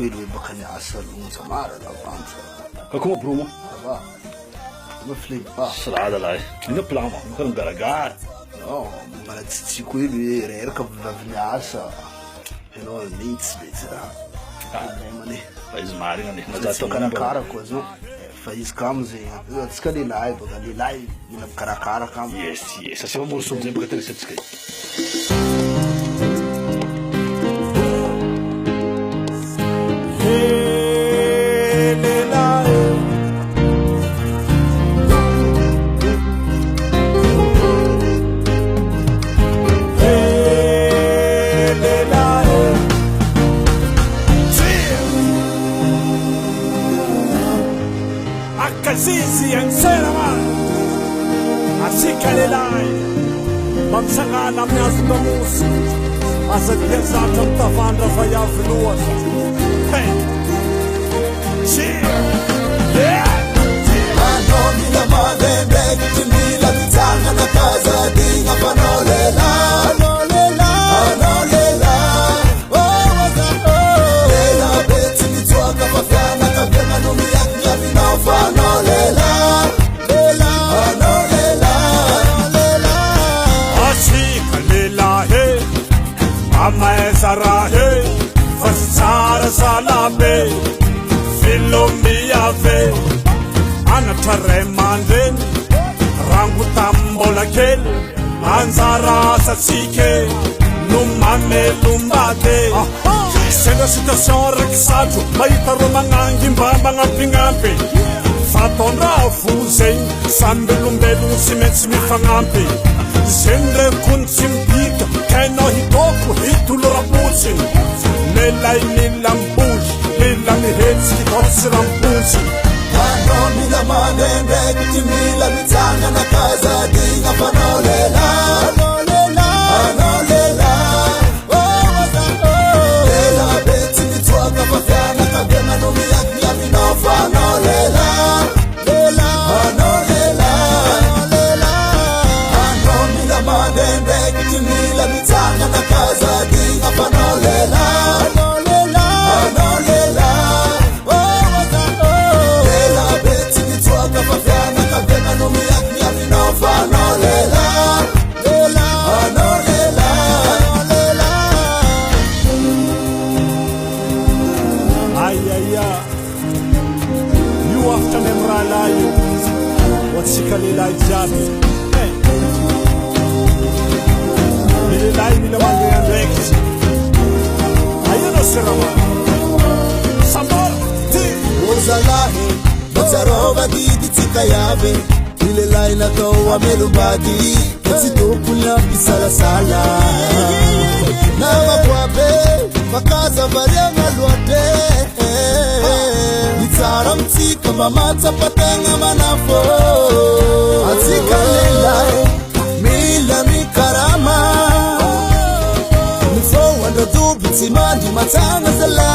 ele baka niasa lungo samara la panza. Como Bruno? Va. Ma flippa. Strada lá. Ainda plama, não quero garagar. No, ma la tsitsiko ele era que niasa. Hello, needs bezera. Mani. Faz marinha ali, Mas já toca na cara coisa, não? Faz camus e desca de lá, porque ali lá e na cara camus. Yes. Assim vamos subir porque tem que ser Zizi ang seraman Asikalilay Mamsangan ang nasdamus Asagyazat ang tafandra fayavluas Hey Cheer Yeah Ano nila madendek Nila bitanga na kaza Di nga panolela Anolela Oh waka oh Lela beti nitwaka Pafyana kavyanga numiyak Nyami na ufano Sarahe, Fasara Salabe, Philomiave, Anatare Manden, Rangutambola Kel, Anzara Satsike, Numane Lumbate. C'est la situation Rexato, Maïta Romanangim Bambang Pingampi, Fatondra Fusei, Sambelumbedu Simets Mifangampi, Sendre Kunsimpika, Keno Hitoku, Hitulrapusin, Nelai Nilambush, Nilamihetsky, Kotsirampusin. Ano nila madendek Timila bitanga na kaza Di nga panolela Anolela Oh waka oh Lela beti nitwaka Pafyana kavyanga numiyak Nyami na ufano lela Anolela Ano nila madendek Timila bitanga na kaza Di nga panolela Anolela Oh waka oh Lela beti nitwaka Pafyana kavyanga numiyak Nyami na ufano lela Anolela Ayaya You after them ralayo Watsikalilay jabi Hey Nililay nila mga Rexy Ayun o siraman Samar Ti Uzalahi Batsarova didi tikayave Ilelay na kawa melubadi Katsitupula pisalasala Nama kwabe Makaza varia ngalwate Itara mtika mamata patenga manafo Atika lelay Mila mikarama Nifo wando dubi timandi matanga zala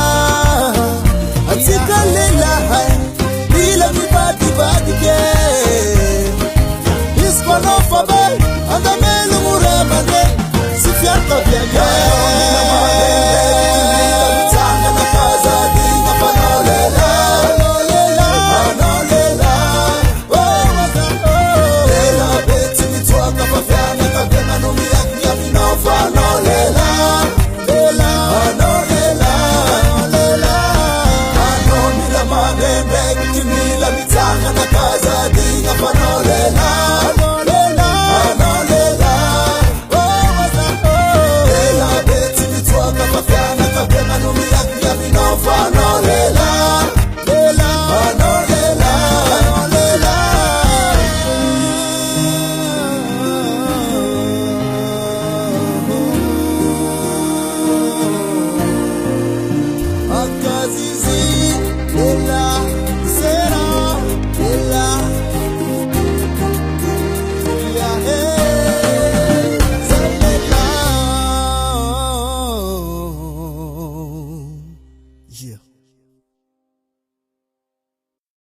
Atika lelay Mila mibadi badi ke Hispanofa be Andamelu muremane Sifiata biage